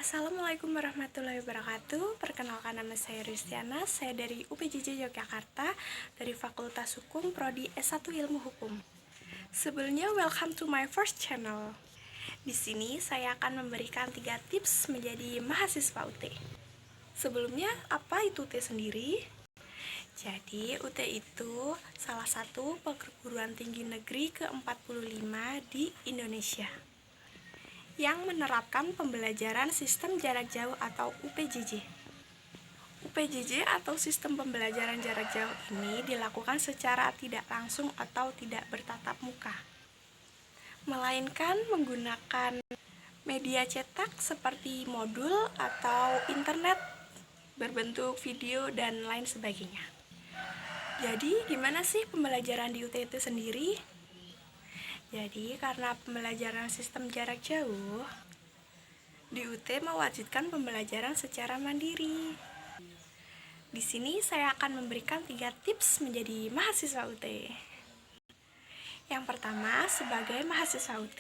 Assalamualaikum warahmatullahi wabarakatuh. Perkenalkan, nama saya Ristiana. Saya dari UPJJ Yogyakarta, dari Fakultas Hukum Prodi S1 Ilmu Hukum. Sebelumnya, welcome to my first channel. Di sini saya akan memberikan 3 tips menjadi mahasiswa UT. Sebelumnya, apa itu UT sendiri? Jadi, UT itu salah satu perguruan tinggi negeri ke-45 di Indonesia yang menerapkan pembelajaran sistem jarak jauh atau UPJJ. UPJJ atau sistem pembelajaran jarak jauh ini dilakukan secara tidak langsung atau tidak bertatap muka, melainkan menggunakan media cetak seperti modul atau internet berbentuk video dan lain sebagainya. Jadi, gimana sih pembelajaran di UT itu sendiri? Jadi, karena pembelajaran sistem jarak jauh, di UT mewajibkan pembelajaran secara mandiri. Di sini saya akan memberikan 3 tips menjadi mahasiswa UT. Yang pertama, sebagai mahasiswa UT,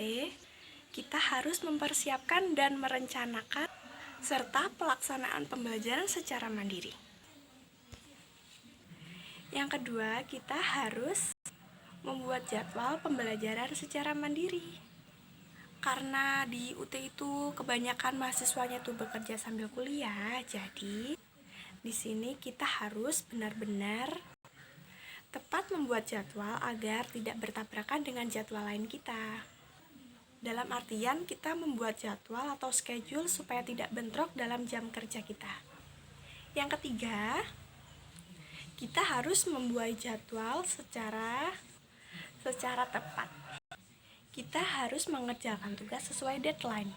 kita harus mempersiapkan dan merencanakan serta pelaksanaan pembelajaran secara mandiri. Yang kedua, kita harus membuat jadwal pembelajaran secara mandiri. Karena di UT itu kebanyakan mahasiswanya tuh bekerja sambil kuliah, jadi di sini kita harus benar-benar tepat membuat jadwal agar tidak bertabrakan dengan jadwal lain kita. Dalam artian kita membuat jadwal atau schedule supaya tidak bentrok dalam jam kerja kita. Yang ketiga, kita harus membuat jadwal secara tepat. Kita harus mengerjakan tugas sesuai deadline.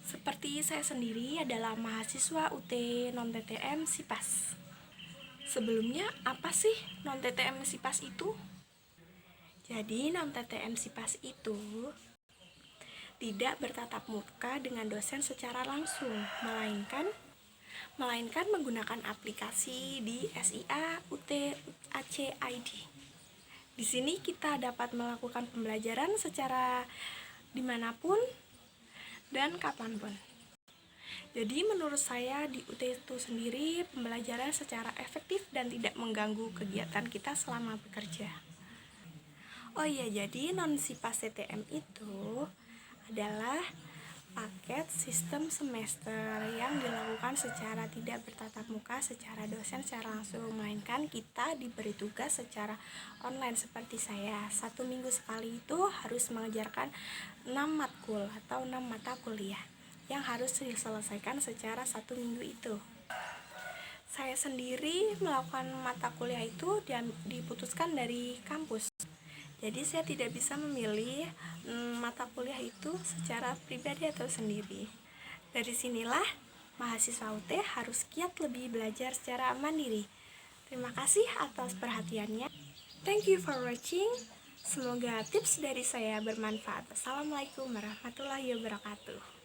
Seperti saya sendiri adalah mahasiswa UT non-TTM SIPAS. Sebelumnya, apa sih non-TTM SIPAS itu? Jadi, non-TTM SIPAS itu tidak bertatap muka dengan dosen secara langsung, melainkan menggunakan aplikasi di SIA UT AC ID. Di sini kita dapat melakukan pembelajaran secara dimanapun dan kapanpun. Jadi menurut saya di UT itu sendiri pembelajaran secara efektif dan tidak mengganggu kegiatan kita selama bekerja. Oh iya, jadi non-SIPAS TTM itu adalah paket sistem semester yang dilakukan secara tidak bertatap muka secara dosen secara langsung, melainkan kita diberi tugas secara online seperti saya. 1 minggu sekali itu harus mengajarkan 6 matkul atau 6 mata kuliah yang harus diselesaikan secara 1 minggu itu. Saya sendiri melakukan mata kuliah itu diputuskan dari kampus. Jadi saya tidak bisa memilih mata kuliah itu secara pribadi atau sendiri. Dari sinilah mahasiswa UT harus giat lebih belajar secara mandiri. Terima kasih atas perhatiannya. Thank you for watching. Semoga tips dari saya bermanfaat. Assalamualaikum warahmatullahi wabarakatuh.